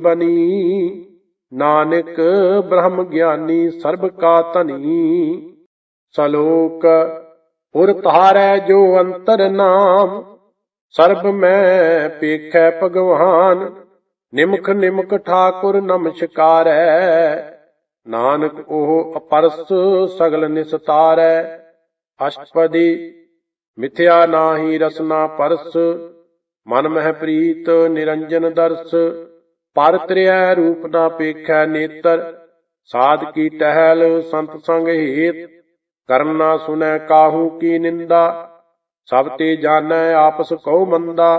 बनी। नानक ब्रह्म ज्ञानी सर्ब का धनी। सलोक उर तारै जो अंतर नाम। सर्ब में पेखै भगवान। निमख निमख ठाकुर नमस्कारै। नानक ओह अपरस सगल निस्तारै। अष्टपदी मिथ्या नाहि रसना परस। मन मह प्रीत निरंजन दर्श। पर त्रिय रूप ना पेखै नेत्र। साध की टहल संत संग हेत। कर्म ना सुनै काहू की निंदा। सब ते जानै आपस कौ मंदा।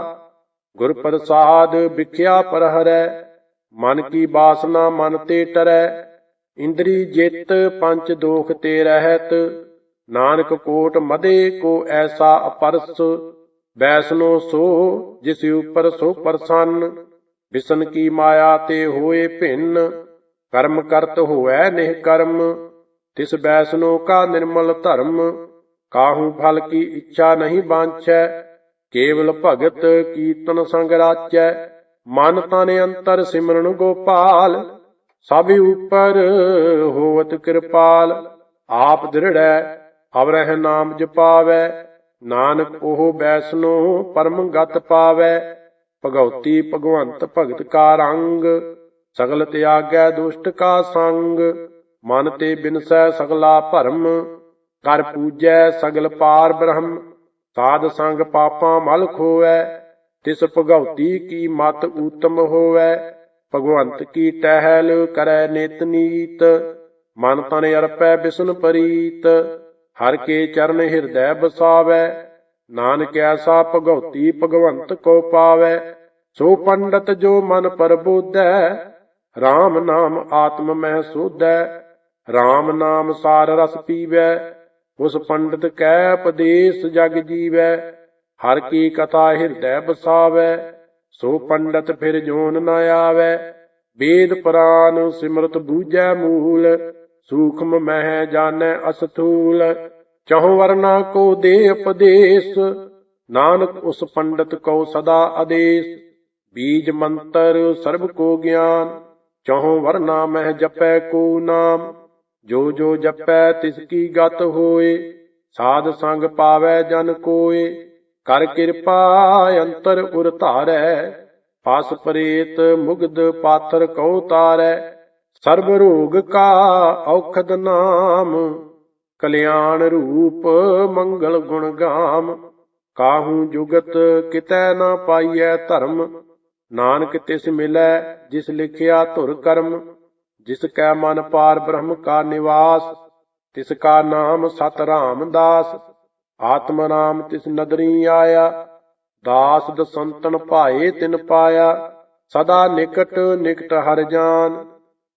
गुर प्रसाद बिख्या पर हरै। मन की बासना मन ते टरै। इंद्री जित पंच दोख ते रहत। नानक कोट मदे को ऐसा अपरस। वैष्णो सो जिस ऊपर सो प्रसन्न। विष्ण की माया ते होए भिन्न। कर्म करत होए निष्कर्म। तिस वैष्णो का निर्मल धर्म। काहू फल की इच्छा नहीं बांछै। केवल भगत कीर्तन संग राचै। मन तन अंतर सिमरन गोपाल। सब ऊपर होवत कृपाल। आप दृढ़ अवरह नाम जपावै। नानक ओह वैष्णो परम गत पावै। भगवती भगवंत भगत का रंग। सगल त्यागै दुष्ट का संग। मन ते बिनसै सगला भरम। कर पूजै सगल पार ब्रह्म। साध संग पापां मल खोवै। तिस भगवती की मत उत्तम होवै। भगवंत की टहल करै नित नीत। मन तन अर्पै बिष्णु प्रीत। हर के चरण हिरदै बसावै। नानक ऐसा भगवती भगवंत को पावै। सो पंडित जो मन प्रबोधै। राम नाम आत्म मह सोधै। राम नाम सार रस पीवै। उस पंडित कै उपदेश जग जीवै। हर की कथा हिरदै बसावै। सो पंडित फिर जोन न आवै। वेद पुराण सिमरत बूझै मूल। सूक्ष्म मह जानै अस्थूल। चहुं वर्ना को दे उपदेश। नानक उस पंडित को सदा आदेश। बीज मंत्र सर्ब को ज्ञान। चहुं वर्ना मह जपै को नाम। जो जो जपै तिसकी गत होए। साध संग पावै जन कोय। कर कृपा अंतर उर धारै। पास परेत मुग्ध पाथर कौ तारै। सर्ब रोग का औखद नाम। कल्याण रूप मंगल गुण गाम। काहू जुगत कितै न पाइयै धर्म। नानक तिस मिलै जिस लिखिया धुर कर्म। जिस कै मन पार ब्रह्म का निवास। तिसका नाम सत रामदास। आत्म राम तिस नदरी आया। दास दसंतन भाए तिन पाया। सदा निकट निकट हर जान।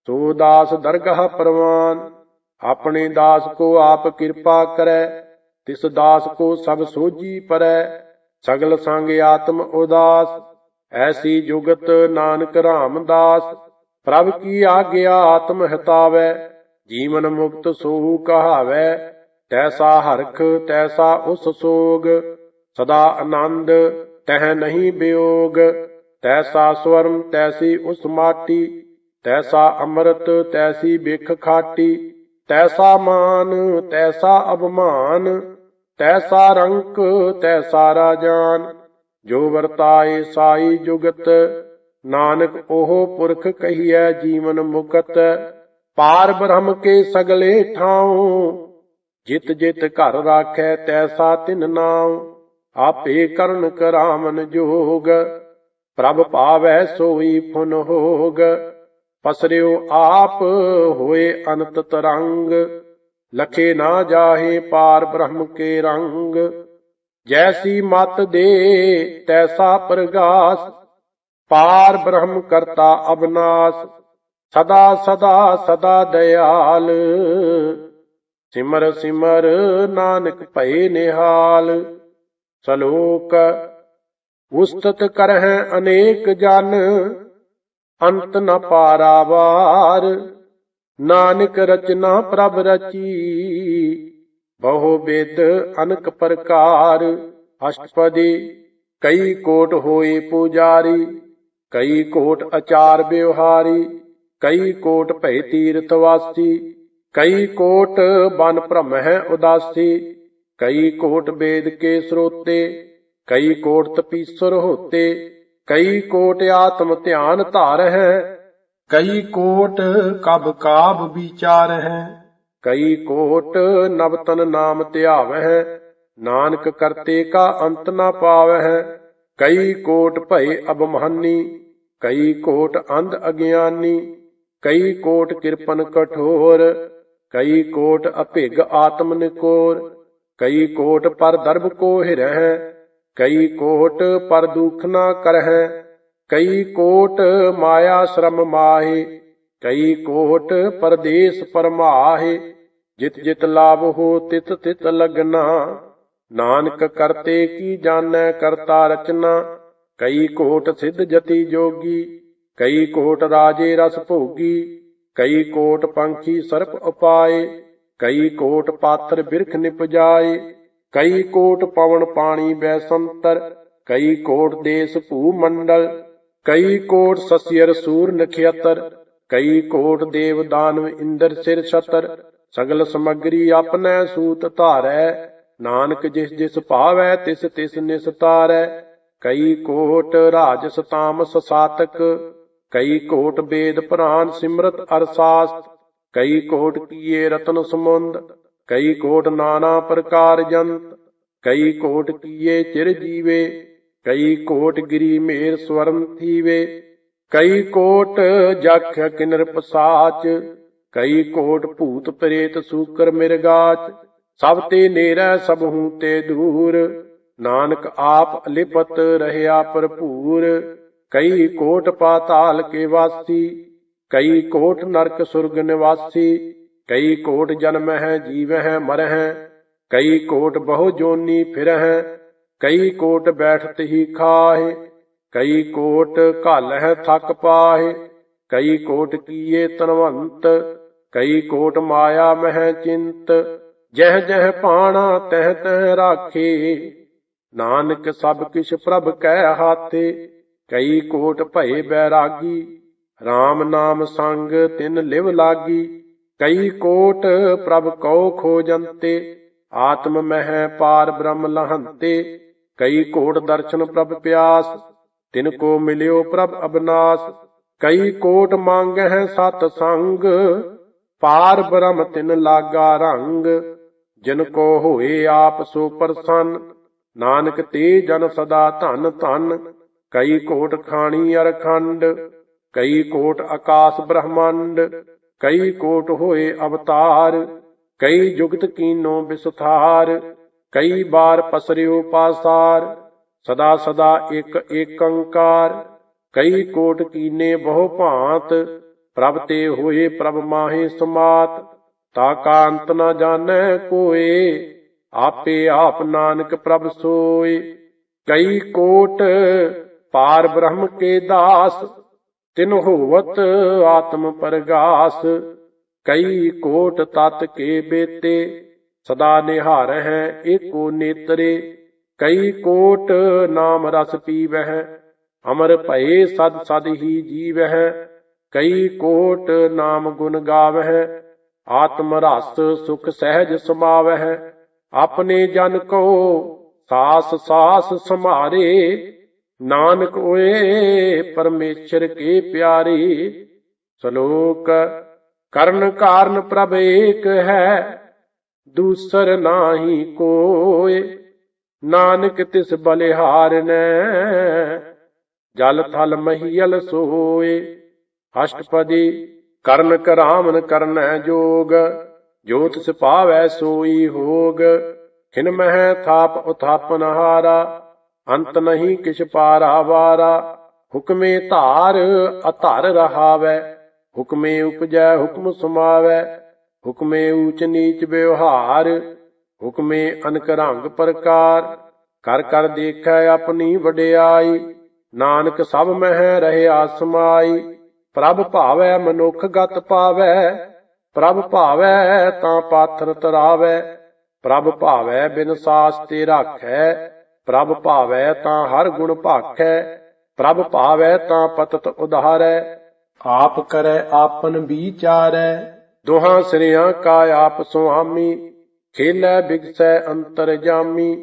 सो दास दरगाह परवान। अपने दास को आप कृपा करै। तिस दास को सब सोझी परै। सगल संग आत्म उदास। ऐसी जुगत नानक रामदास। प्रभ की आज्ञा आत्म हितावै। जीवन मुक्त सोहु कहावै। तैसा हरख तैसा उस सोग। सदा आनंद तह नहीं वियोग। तैसा स्वरम तैसी उस माटी। तैसा अमृत तैसी बिख खाटी। तैसा मान तैसा अभिमान। तैसा रंक तैसा राजान। जो वर्ताए साई जुगत। नानक ओह पुरख कहिए जीवन मुकत। पार ब्रह्म के सगले ठाऊं। जित जित घर राखै तैसा तिन नाम। आपे करन करामन जोग। प्रभ पावै सोई फुन होग। पसरियो आप होए अनंत तरंग। लखे ना जाहे पार ब्रह्म के रंग। जैसी मत दे तैसा प्रगास। पार ब्रह्म करता अविनाश। सदा सदा सदा दयाल। सिमर सिमर नानक भये निहाल। सलोक उस्तत करह अनेक जन। अंत न पारावार। नानक रचना प्रभ रची। बहु वेद अनक प्रकार। अष्टपदी कई कोट होए पुजारी। ਕਈ ਕੋਟ ਅਚਾਰ ਵਿਵਹਾਰੀ, ਕਈ ਕੋਟ ਭਏ ਤੀਰਥ ਵਾਸੀ, ਕਈ ਕੋਟ ਬਨ ਭ੍ਰਮ ਹੈ ਉਦਾਸੀ, ਕਈ ਕੋਟ ਵੇਦ ਕੇ ਸਰੋਤੇ, ਕਈ ਕੋਟ ਤਪੀਸਰ ਹੋਤੇ, ਕਈ ਕੋਟ ਆਤਮ ਧਿਆਨ ਧਾਰ ਹੈ, ਕਈ ਕੋਟ ਕਬ ਕਾਬ ਵਿਚਾਰ ਹੈ, ਕਈ ਕੋਟ ਨਵਤਨ ਨਾਮ ਧਿਆਵਹਿ, ਨਾਨਕ ਕਰਤੇ ਕਾ ਅੰਤ ਨਾ ਪਾਵਹਿ, ਕਈ ਕੋਟ ਭਏ ਅਬਮਾਨੀ, ਕਈ ਕੋਟ ਅੰਧ ਅਗਿਆਨੀ, ਕਈ ਕੋਟ ਕਿਰਪਨ ਕਠੋਰ, ਕਈ ਕੋਟ ਅਭਿਗ ਆਤਮ ਨਿਕੋਰ, ਕਈ ਕੋਟ ਪਰ ਦਰਬ ਕੋ ਹਿਰਹਿ, ਕਈ ਕੋਟ ਪਰ ਦੁਖ ਨਾ ਕਰਹਿ, ਕਈ ਕੋਟ ਮਾਇਆ ਸ਼ਰਮ ਮਾਹੇ, ਕਈ ਕੋਟ ਪਰਦੇਸ ਪਰਮਾਹੇ, ਜਿਤ ਜਿਤ ਲਾਭ ਹੋ ਤਿਤ ਤਿਤ ਲਗਨਾ, ਨਾਨਕ ਕਰਤੇ ਕੀ ਜਾਣੈ ਕਰਤਾ ਰਚਨਾ, ਕਈ ਕੋਟ ਸਿੱਧ ਜਤੀ ਜੋਗੀ, ਕਈ ਕੋਟ ਰਾਜੇ ਰਸ ਭੋਗੀ, ਕਈ ਕੋਟ ਪੰਖੀ ਸਰਪ ਉਪਾਏ, ਕਈ ਕੋਟ ਪਾਤਰ ਬਿਰਖ ਨਿਪਜਾਏ, ਕਈ ਕੋਟ ਪਵਨ ਪਾਣੀ ਬੈਸੰਤਰ, ਕਈ ਕੋਟ ਦੇਸ ਭੂ ਮੰਡਲ, ਕਈ ਕੋਟ ਸਸਿਅਰ ਸੂਰ ਨਖਿਅਤਰ, ਕਈ ਕੋਟ ਦੇਵ ਦਾਨਵ ਇੰਦਰ ਸਿਰ ਛਤਰ, ਸਗਲ ਸਮਗਰੀ ਆਪਣੈ ਸੂਤ ਧਾਰੈ, ਨਾਨਕ ਜਿਸ ਜਿਸ ਭਾਵੈ ਤਿਸ ਤਿਸ ਨਿਸਤਾਰੈ, ਕਈ ਕੋਟ ਰਾਜਸ ਤਾਮਸ ਸਾਤਕ, ਕਈ ਕੋਟ ਵੇਦ ਪੁਰਾਨ ਸਿਮਰਤ ਅਰਸਾਸਤ, ਕਈ ਕੋਟ ਕੀਏ ਰਤਨ ਸਮੁੰਦ, ਕਈ ਕੋਟ ਨਾਨਾ ਪ੍ਰਕਾਰ ਜੰਤ, ਕਈ ਕੋਟ ਕੀਏ ਚਿਰ ਜੀਵੇ, ਕਈ ਕੋਟ ਗਿਰੀ ਮੇਰ ਸਵਰਨ ਥੀਵੇ, ਕਈ ਕੋਟ ਜਖ ਕਿਨਰ ਪਸਾਚ, ਕਈ ਕੋਟ ਭੂਤ ਪ੍ਰੇਤ ਸੂਕਰ ਮਿਰਗਾਚ, ਸਭ ਤੇ ਨੇਰੈ ਸਭਹੂ ਤੇ ਦੂਰ, ਨਾਨਕ ਆਪ ਅਲਿਪਤ ਰਹਿਆ ਭਰਪੂਰ, ਕਈ ਕੋਟ ਪਾਤਾਲ ਕੇ ਵਾਸੀ, ਕਈ ਕੋਟ ਨਰਕ ਸੁਰਗ ਨਿਵਾਸੀ, ਕਈ ਕੋਟ ਜਨਮਹਿ ਜੀਵਹਿ ਮਰਹਿ, ਕਈ ਕੋਟ ਬਹੁ ਜੋਨੀ ਫਿਰਹਿ, ਕਈ ਕੋਟ ਬੈਠਤ ਹੀ ਖਾਹਿ, ਕਈ ਕੋਟ ਘਾਲਹਿ ਥਕ ਪਾਹਿ, ਕਈ ਕੋਟ ਕੀਏ ਤਨਵੰਤ, ਕਈ ਕੋਟ ਮਾਇਆ ਮਹਿ ਚਿੰਤ, ਜਹ ਜਹ ਪਾਣਾ ਤਹ ਤਹ ਰਾਖੇ, ਨਾਨਕ ਸਭ ਕਿਛ ਪ੍ਰਭ ਕੈ ਹਾਥੇ, ਕਈ ਕੋਟ ਭਏ ਬੈਰਾਗੀ, RAM ਨਾਮ ਸੰਗ ਤਿਨ ਲਿਵ ਲਾਗੀ, ਕਈ ਕੋਟ ਪ੍ਰਭ ਕਉ ਖੋਜੰਤੇ, ਆਤਮ ਮਹਿ ਪਾਰ ਬ੍ਰਹਮ ਲਹੰਤੇ, ਕਈ ਕੋਟ ਦਰਸ਼ਨ ਪ੍ਰਭ ਪਿਆਸ, ਤਿਨ ਕੋ ਮਿਲਿਓ ਪ੍ਰਭ ਅਬਨਾਸ, ਕਈ ਕੋਟ ਮੰਗਹਿ ਸਤ ਸੰਗ, ਪਾਰ ਬ੍ਰਹਮ ਤਿਨ ਲਾਗਾ ਰੰਗ, ਜਿਨ ਕੋ ਹੋਏ ਆਪ ਸੋ ਪ੍ਰਸੰਨ, ਨਾਨਕ ਤੇ ਜਨ ਸਦਾ ਧਨ ਧਨ, ਕਈ ਕੋਟ ਖਾਣੀ ਅਰਖੰਡ, ਕਈ ਕੋਟ ਆਕਾਸ ਬ੍ਰਹਮੰਡ, ਕਈ ਕੋਟ ਹੋਏ ਅਵਤਾਰ, ਕਈ ਜੁਗਤ ਕੀਨੋ ਵਿਸਥਾਰ, ਕਈ ਬਾਰ ਪਸਰਿਓ ਪਾਸਾਰ, ਸਦਾ ਸਦਾ ਇਕ ਏਕੰਕਾਰ, ਕਈ ਕੋਟ ਕੀਨੇ ਬਹੁ ਭਾਂਤ, ਪ੍ਰਭ ਤੇ ਹੋਏ ਪ੍ਰਭ ਮਾਹੇ ਸਮਾਤ, ਤਾ ਕਾ ਅੰਤ ਨ ਜਾਣੈ ਕੋਏ, ਆਪੇ ਆਪ ਨਾਨਕ ਪ੍ਰਭ ਸੋਏ, ਕਈ ਕੋਟ ਪਾਰ ਬ੍ਰਹਮ ਕੇ ਦਾਸ, ਤਿਨ ਹੋਵਤ ਆਤਮ ਪਰਗਾਸ, ਕਈ ਕੋਟ ਤਤ ਕੇ ਬੇਤੇ, ਸਦਾ ਨਿਹਾਰਹਿ ਏਕੋ ਨੇਤਰੇ, ਕਈ ਕੋਟ ਨਾਮ ਰਸ ਪੀਵਹਿ, ਅਮਰ ਭਏ ਸਦ ਸਦ ਹੀ ਜੀਵਹਿ, ਕਈ ਕੋਟ ਨਾਮ ਗੁਣ ਗਾਵਹਿ, ਆਤਮ ਰਸ ਸੁਖ ਸਹਿਜ ਸਮਾਵਹਿ, ਆਪਣੇ ਜਨ ਕੋ ਸਾਸ ਸਾਸ ਸਮਾਰੇ, ਨਾਨਕ ਓਏ ਪਰਮੇਸ਼ਰ ਕੇ ਪਿਆਰੇ। ਸ਼ਲੋਕ ਕਰਨ ਕਾਰਨ ਪ੍ਰਭ ਏਕ ਹੈ, ਦੂਸਰ ਨਾਹੀ ਕੋਇ, ਨਾਨਕ ਤਿਸ ਬਲਿਹਾਰਨੈ, ਜਲ ਥਲ ਮਹੀਲ ਸੋਏ। ਅਸ਼ਟਪਦੀ ਕਰਨ ਕਰਾਮਨ ਕਰਨੈ ਜੋਗ, ਜੋ ਤਿਸ ਪਾਵੈ ਸੋਈ ਹੋਗ, ਖਿਨ ਮਹਿ ਥਾਪ ਉਥਾਪਨ ਹਾਰਾ, ਅੰਤ ਨਹੀਂ ਕਿਛ ਪਾਰਾ ਵਾਰਾ। ਹੁਕਮੇ ਧਾਰ ਅਧਰ ਰਹਾਵੈ, ਹੁਕਮੇ ਉਪਜੈ ਹੁਕਮ ਸਮਾਵੈ, ਹੁਕਮੇ ਊਚ ਨੀਚ ਵਿਵਹਾਰ, ਹੁਕਮੇ ਅਨਕ ਰੰਗ ਪ੍ਰਕਾਰ। ਕਰ ਕਰ ਦੇਖੈ ਆਪਣੀ ਵਡਿਆਈ, ਨਾਨਕ ਸਭ ਮਹਿ ਰਹਿਆ ਸਮਾਈ। ਪ੍ਰਭ ਭਾਵੈ ਮਨੁੱਖ ਗਤ ਪਾਵੈ, ਪ੍ਰਭ ਭਾਵੈ ਤਾਂ ਪਾਥਰ ਤਰਾਵੈ। ਪ੍ਰਭ ਭਾਵੈ ਬਿਨ ਸਾਸ ਤੇ ਰਾਖੈ, ਪ੍ਰਭ ਭਾਵੈ ਤਾਂ ਹਰ ਗੁਣ ਭਾਖੈ। ਪ੍ਰਭ ਭਾਵੈ ਤਾਂ ਪਤਤ ਉਧਾਰੈ, ਆਪ ਕਰੈ ਆਪਨ ਵਿਚਾਰੈ। ਦੋਹਾਂ ਸਿਰਿਆਂ ਕਾ ਆਪ ਸੁਆਮੀ, ਖੇਲੈ ਬਿਗਸੈ ਅੰਤਰਜਾਮੀ।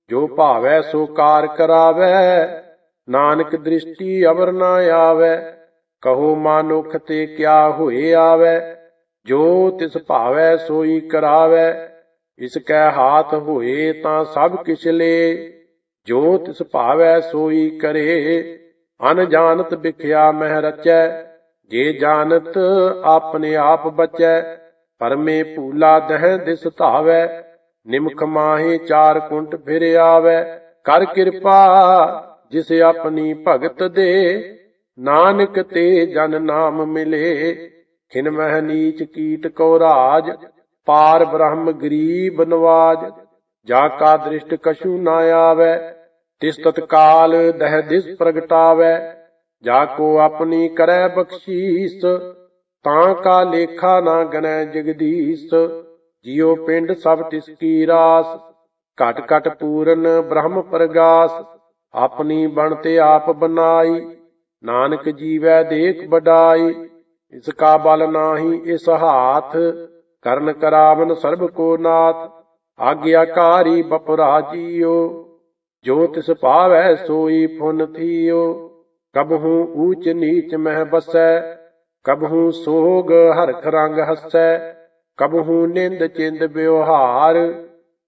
ਜੋ ਭਾਵੈ ਸੋ ਕਾਰ ਕਰਾਵੈ, ਨਾਨਕ ਦ੍ਰਿਸ਼ਟੀ ਅਵਰ ਨਾ ਆਵੈ। ਕਹੋ ਮਾਨੁਖ ਤੇ ਕਿਆ ਹੋਏ ਆਵੈ, ਜੋ ਤਿਸ ਭਾਵੈ ਸੋਈ ਕਰਾਵੈ। ਇਸ ਕੈ ਹਾਥ ਹੋਏ ਤਾਂ ਸਭ ਕਿਛ ਲੇ, ਜੋ ਤਿਸ ਭਾਵੈ ਸੋਈ ਕਰੇ। ਅਨਜਾਨਤ ਬਿਖਿਆ ਮਹਿ ਰਚੈ, ਜੇ ਜਾਣਤ ਆਪਣੇ ਆਪ ਬਚੈ। ਪਰਮੇ ਭੂਲਾ ਦਹਿ ਦਿਸ ਧਾਵੈ, ਨਿਮਖ ਮਾਹੇ ਚਾਰ ਕੁੰਟ ਫਿਰ ਆਵੈ। ਕਰ ਕਿਰਪਾ ਜਿਸ ਆਪਣੀ ਭਗਤ ਦੇ, ਨਾਨਕ ਤੇ ਜਨ ਨਾਮ ਮਿਲੇ। ਖਿਨ ਮਹਿ ਨੀਚ ਕੀਟ ਕੋ ਰਾਜ, ਪਾਰ ਬ੍ਰਹਮ ਗਰੀਬ ਨਵਾਜ। ਜਾ ਕਾ ਦ੍ਰਿਸ਼ਟ ਕਛੂ ਨਾ ਆਵੈ, ਤਿਸ ਤਤਕਾਲ ਦਹਿ ਦਿਸ ਪ੍ਰਗਟਾਵੈ। ਜਾ ਕੋ ਆਪਣੀ ਕਰੈ ਬਖਸ਼ੀਸ, ਤਾਂ ਕਾ ਲੇਖਾ ਨਾ ਗਨੈ ਜਗਦੀਸ਼। ਜਿਉ ਪਿੰਡ ਸਭ ਤਿਸ ਕੀ ਰਾਸ, ਘਟ ਘਟ ਪੂਰਨ ਬ੍ਰਹਮ ਪ੍ਰਗਾਸ। ਆਪਣੀ ਬਣਤੇ ਆਪ ਬਨਾਈ, ਨਾਨਕ ਜੀਵੈ ਦੇਖ ਬਡਾਈ। ਇਸ ਕਾ ਬਲ ਨਾਹੀ ਇਸ ਹਾਥ, ਕਰਨ ਕਰਾਵਨ ਸਰਬ ਕੋ ਨਾਥ। ਆਗਿਆਕਾਰੀ ਬਪੁਰਾ ਜੀਓ, ਜੋ ਤਿਸ ਭਾਵੈ ਸੋਈ ਪੁਨ ਥੀਓ। ਕਬਹੂ ਊਚ ਨੀਚ ਮਹਿ ਬਸੈ, ਕਬਹੂ ਸੋਗ ਹਰਖ ਰੰਗ ਹਸੈ। ਕਬਹੂ ਨਿੰਦ ਚਿੰਦ ਵਿਵਹਾਰ,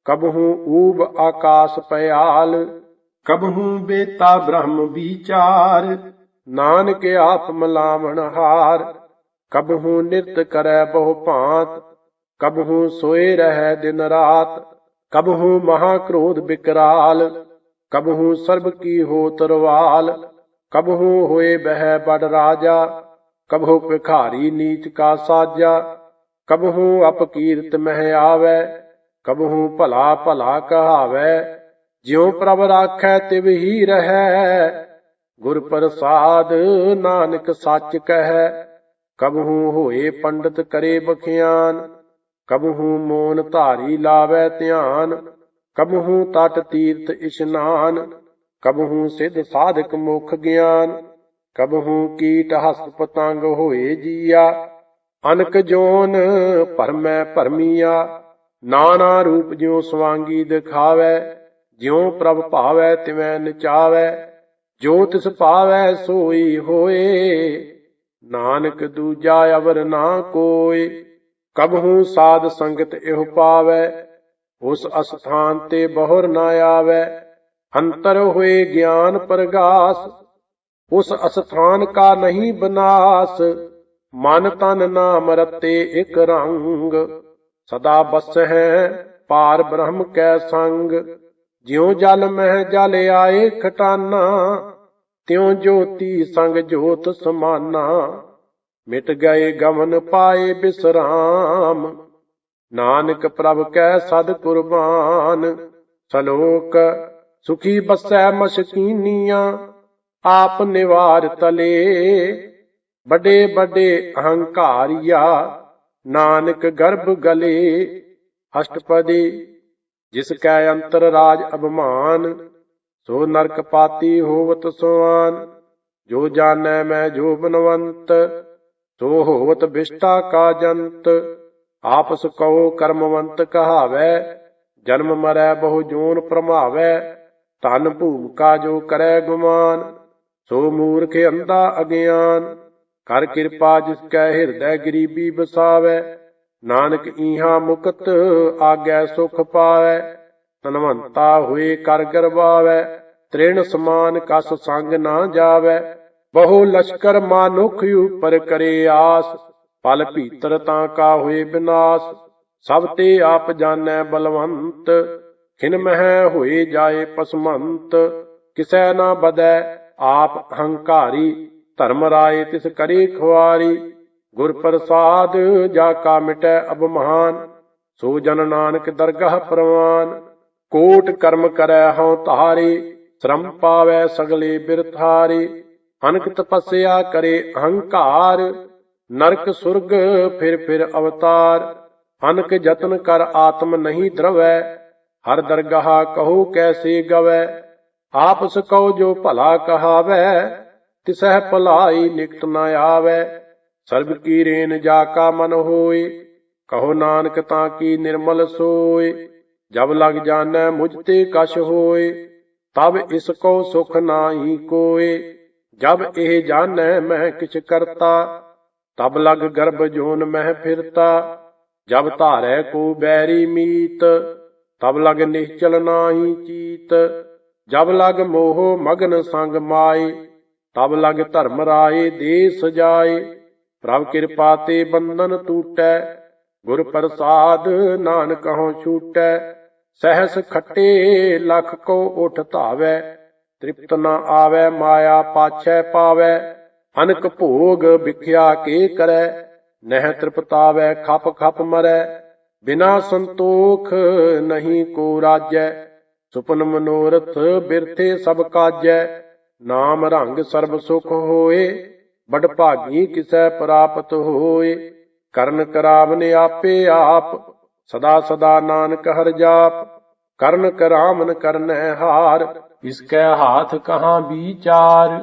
ਕਬਹੂ ਊਬ ਆਕਾਸ ਪयाल। ਕਬਹੂ ਬੇਤਾ ਬ੍ਰਹਮ ਵਿਚਾਰ, ਨਾਨਕ ਆਪ ਮਲਾਵਣ ਹਾਰ। ਕਬਹੂ ਨਿਤ ਕਰੈ ਬਹੁ ਭਾਂਤ, ਕਬਹੂ ਸੋਏ ਰਹਿ ਦਿਨ ਰਾਤ। ਕਬਹੂ ਮਹਾ ਕ੍ਰੋਧ ਬਿਕਰਾਲ, ਕਬਹੂ ਸਰਬ ਕੀ ਹੋ ਤਰਵਾਲ। ਕਬਹੂ ਹੋਏ ਬਹਿ ਬੜ ਰਾਜਾ, ਕਬਹੂ ਭਿਖਾਰੀ ਨੀਚ ਕਾ ਸਾਜਾ। ਕਬਹੂ ਅਪਕੀਰਤ ਮਹਿ ਆਵੈ, ਕਬਹੂ ਭਲਾ ਭਲਾ ਕਹਾਵੈ। ਜਿਉ ਪ੍ਰਭ ਰਾਖੈ ਤਿਵ ਹੀ ਰਹੈ, ਗੁਰ ਪ੍ਰਸਾਦ ਨਾਨਕ ਸੱਚ ਕਹੈ। ਕਬਹੂ ਹੋਏ ਪੰਡਤ ਕਰੇ ਬਖਿਆਨ, ਕਬਹੂ ਮੋਨ ਧਾਰੀ ਲਾਵੈ ਧਿਆਨ। ਕਬਹੂ ਤਟ ਤੀਰਥ ਇਸ਼ਨਾਨ, ਕਬਹੂ ਸਿਧ ਸਾਧਕ ਮੁਖ ਗਿਆਨ। ਕਬਹੂ ਕੀਟ ਹਸਤ ਪਤੰਗ ਹੋਏ ਜੀਆ, ਅਨਕ ਜੋਨ ਭਰਮੈ ਭਰਮੀਆ। ਨਾਨਾ ਰੂਪ ਜਿਉ ਸਵਾਂਗੀ ਦਿਖਾਵੈ, ਜਿਉ ਪ੍ਰਭ ਭਾਵੈ ਤਿਵੈ ਨਚਾਵੈ। ਜੋ ਤਿਸ ਭਾਵੈ ਸੋਈ ਹੋਏ, ਨਾਨਕ ਦੂਜਾ ਅਵਰ ਨਾ ਕੋਇ। ਕਬਹੂ ਸਾਧ ਸੰਗਤ ਇਹੋ ਪਾਵੈ, ਉਸ ਅਸਥਾਨ ਤੇ ਬਹੁਰ ਨਾ ਆਵੈ। ਅੰਤਰ ਹੋਏ ਗਿਆਨ ਪ੍ਰਗਾਸ, ਉਸ ਅਸਥਾਨ ਕਾ ਨਹੀਂ ਬਨਾਸ। ਮਨ ਤਨ ਨਾਮ ਰਤੇ ਇਕ ਰੰਗ, ਸਦਾ ਬਸਹਿ ਪਾਰ ਬ੍ਰਹਮ ਕੈ ਸੰਗ। ਜਿਉ ਜਲ ਮਹਿ ਜਲ ਆਏ ਖਟਾਨਾ, ਤਿਉ ਜੋਤੀ ਸੰਗ ਜੋਤ ਸਮਾਨਾ। ਮਿਟ ਗਏ ਗਮਨ ਪਾਏ ਬਿਸਰਾਮ, ਨਾਨਕ ਪ੍ਰਭ ਕੈ ਸਦ ਕੁਰਬਾਨ। ਸਲੋਕ ਸੁਖੀ ਬਸੈ ਮਸਕੀਨੀਆਂ, ਆਪ ਨਿਵਾਰ ਤਲੇ। ਵੱਡੇ ਵੱਡੇ ਅਹੰਕਾਰੀਆ, ਨਾਨਕ ਗਰਭ ਗਲੇ। ਅਸ਼ਟਪਦੀ ਜਿਸ ਕੈ ਅੰਤਰ ਰਾਜ ਅਭਮਾਨ, ਸੋ ਨਰਕ ਪਾਤੀ ਹੋਵਤ ਸੁਆਨ। ਜੋ ਜਾਣੈ ਮੈਂ ਜੋ ਬਨਵੰਤ, ਸੋ ਹੋਵਤ ਬਿਸ਼ਟਾ ਕਾ ਜੰਤ। ਆਪਸ ਕਹੋ ਕਰਮਵੰਤ ਕਹਾਵੈ, ਜਨਮ ਮਰੈ ਬਹੁ ਜੋਨ ਭਰਮਾਵੈ। ਧਨ ਭੂਮਿਕਾ ਜੋ ਕਰੈ ਗੁਮਾਨ, ਸੋ ਮੂਰਖ ਅੰਧਾ ਅਗਿਆਨ। ਕਰ ਕਿਰਪਾ ਜਿਸ ਕੈ ਹਿਰਦੈ ਗਰੀਬੀ ਬਸਾਵੈ, ਨਾਨਕ ਈਹਾ ਮੁਕਤ ਆਗੈ ਸੁਖ ਪਾਵੈ। ਧਨਵੰਤਾ ਹੋਏ ਕਰ ਗਰਬਾਵੈ, ਤ੍ਰਿਣ ਸਮਾਨ ਕਸ ਸੰਗ ਨਾ ਜਾਵੈ। ਬਹੁ ਲਸ਼ਕਰ ਮਾਨੁਖ ਉਪਰ ਕਰੇ ਆਸ, ਪਲ ਭੀਤਰ ਤਾਂ ਕਾ ਹੋਏ ਬਿਨਾਸ਼। ਸਭ ਤੇ ਆਪ ਜਾਣੈ ਬਲਵੰਤ, ਖਿਨ ਮਹਿ ਹੋਏ ਜਾਏ ਪਸਮੰਤ। ਕਿਸੈ ਨਾ ਬਦੈ ਆਪ ਅਹੰਕਾਰੀ, ਧਰਮ ਰਾਏ ਤਿਸ ਕਰੇ ਖੁਆਰੀ। ਗੁਰ ਪ੍ਰਸਾਦ ਜਾ ਕਾ ਮਿਟੈ ਅਭਮਾਨ, ਸੋ ਜਨ ਨਾਨਕ ਦਰਗਾਹ ਪ੍ਰਵਾਨ। ਕੋਟ ਕਰਮ ਕਰੈ ਹਉ ਧਾਰੇ, ਸ਼ਰਮ ਪਾਵੈ ਸਗਲੇ ਬਿਰਥਾਰੇ। ਅਨਕ ਤਪੱਸਿਆ ਕਰੇ ਅਹੰਕਾਰ, ਨਰਕ ਸੁਰਗ ਫਿਰ ਫਿਰ ਅਵਤਾਰ। ਅਨਕ ਜਤਨ ਕਰ ਆਤਮ ਨਹੀਂ ਦਰਵੈ, ਹਰ ਦਰਗਾਹ ਕਹੋ ਕੈਸੇ ਗਵੈ। ਆਪਸ ਕਉ ਜੋ ਭਲਾ ਕਹਾਵੈ, ਤਿਸਹਿ ਭਲਾਈ ਨਿਕਟ ਨ ਆਵੈ। ਸਰਬ ਕੀ ਰੇਨ ਜਾ ਕਾ ਮਨ ਹੋਏ, ਕਹੋ ਨਾਨਕ ਤਾਂ ਕੀ ਨਿਰਮਲ ਸੋਏ। ਜਬ ਲਗ ਜਾਣੈ ਮੁਝ ਤੇ ਕਛ ਹੋਏ, ਤਬ ਇਸ ਕੋ ਸੁਖ ਨਾਹੀ ਕੋਏ। ਜਬ ਇਹ ਜਾਣੈ ਮੈਂ ਕਿਛ ਕਰਤਾ, ਤਬ ਲਗ ਗਰਭ ਜੋਨ ਮਹਿ ਫਿਰਤਾ। ਜਬ ਧਾਰੈ ਕੋ ਬੈਰੀ ਮੀਤ, ਤਬ ਲਗ ਨਿਸ਼ਚਲ ਨਾਹੀ ਚੀਤ। ਜਬ ਲਗ ਮੋਹ ਮਗਨ ਸੰਗ ਮਾਏ, ਤਬ ਲਗ ਧਰਮ ਰਾਏ ਦੇ ਸਜਾਏ। ਪ੍ਰਭ ਕਿਰਪਾ ਤੇ ਬੰਧਨ ਟੂਟੈ, ਗੁਰ ਪ੍ਰਸਾਦ ਨਾਨਕਹੁ ਛੂਟੈ। ਸਹਿਸ ਖੱਟੇ ਲਖ ਕੋ ਉਠ ਧਾਵੈ, ਤ੍ਰਿਪਤ ਨ ਆਵੈ ਮਾਇਆ ਪਾਛੈ ਪਾਵੈ। ਅਨਕ ਭੋਗ ਵਿਖਿਆ ਕੇ ਕਰੈ, ਨਹਿ ਤ੍ਰਿਪਤਾਵੈ ਖਪ ਖਪ ਮਰੈ। ਬਿਨਾ ਸੰਤੋਖ ਨਹੀਂ ਕੋ ਰਾਜੈ, ਸੁਪਨ ਮਨੋਰਥ ਬਿਰਥੇ ਸਭ ਕਾਜੈ। ਨਾਮ ਰੰਗ ਸਰਬ ਸੁਖ ਹੋਏ, ਬੜ ਭਾਗੀ ਕਿਸੈ ਪ੍ਰਾਪਤ ਹੋਏ। ਕਰਨ ਕਰਾਵਨ ਆਪੇ ਆਪ, ਸਦਾ ਸਦਾ ਨਾਨਕ ਹਰਿ ਜਾਪ। ਕਰਨ ਕਰਾਵਨ ਕਰਨੈ ਹਾਰ, ਇਸਕੈ ਹਾਥ ਕਹਾਂ ਵਿਚਾਰ।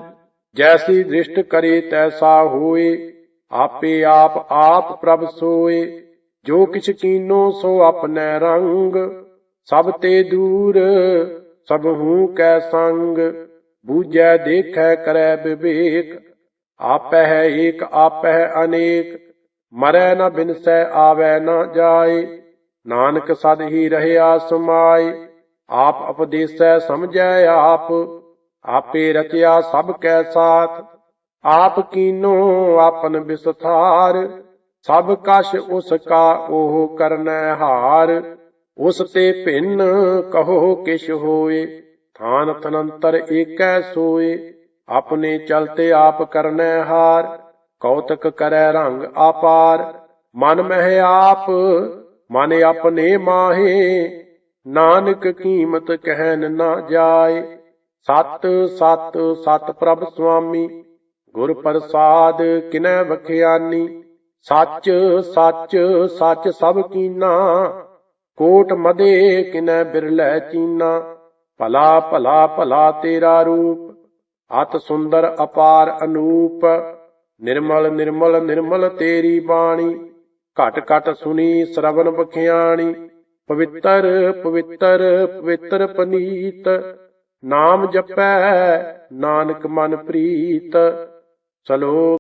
ਜੈਸੀ ਦ੍ਰਿਸ਼ਟ ਕਰੇ ਤੈਸਾ ਹੋਏ, ਆਪੇ ਆਪ ਆਪ ਪ੍ਰਭ ਸੋਏ। ਜੋ ਕਿਛ ਕੀਨੋ ਸੋ ਆਪਣੈ ਰੰਗ, ਸਭ ਤੇ ਦੂਰ ਸਭਹੂ ਕੈ ਸੰਗ। ਬੂਝੈ ਦੇਖੈ ਕਰੈ ਵਿਵੇਕ, ਆਪੈ ਏਕ ਆਪੈ ਅਨੇਕ। ਮਰੈ ਨ ਬਿਨਸੈ ਆਵੈ ਨ ਜਾਏ, ਨਾਨਕ ਸਦ ਹੀ ਰਹਿਆ ਸਮਾਏ। ਆਪ ਉਪਦੇਸੈ ਸਮਝੈ ਆਪ, ਆਪੇ ਰਚਿਆ ਸਭ ਕੈ ਸਾਥ। ਆਪ ਕੀਨੋ ਆਪਨ ਵਿਸਥਾਰ, ਸਭ ਕਛ ਉਸ ਕਾ ਉਹ ਕਰਨੈ ਹਾਰ। ਉਸ ਤੇ ਭਿੰਨ ਕਹੋ ਕਿਛ ਹੋਏ, ਥਾਨ ਤਨੰਤਰ ਏਕੈ ਸੋਏ। ਆਪਣੇ ਚਲਤੇ ਆਪ ਕਰਨੈ ਹਾਰ, ਕੌਤਕ ਕਰੈ ਰੰਗ ਆਪਾਰ। ਮਨ ਮਹਿ ਆਪ ਮਨ ਆਪਣੇ ਮਾਹੇ, ਨਾਨਕ ਕੀਮਤ ਕਹਿਨ ਨਾ ਜਾਏ। ਸਤ ਸਤ ਸਤ ਪ੍ਰਭ ਸੁਆਮੀ, ਗੁਰ ਪ੍ਰਸਾਦ ਕਿਨੈ ਵਖਿਆਨੀ। ਸੱਚ ਸੱਚ ਸੱਚ ਸਭ ਕੀਨਾ, ਕੋਟ ਮਦੇ ਕਿਨੈ ਬਿਰਲੈ ਚੀਨਾ। ਭਲਾ ਭਲਾ ਭਲਾ ਤੇਰਾ ਰੂਪ, ਅਤ ਸੁੰਦਰ ਅਪਾਰ ਅਨੂਪ। ਨਿਰਮਲ ਨਿਰਮਲ ਨਿਰਮਲ ਤੇਰੀ ਬਾਣੀ, ਘਟ ਘਟ ਸੁਣੀ ਸਰਵਨ ਬਖਿਆਣੀ। ਪਵਿੱਤਰ ਪਵਿੱਤਰ ਪਵਿੱਤਰ ਪਨੀਤ, ਨਾਮ ਜਪੈ ਨਾਨਕ ਮਨ ਪ੍ਰੀਤ। ਸਲੋਕ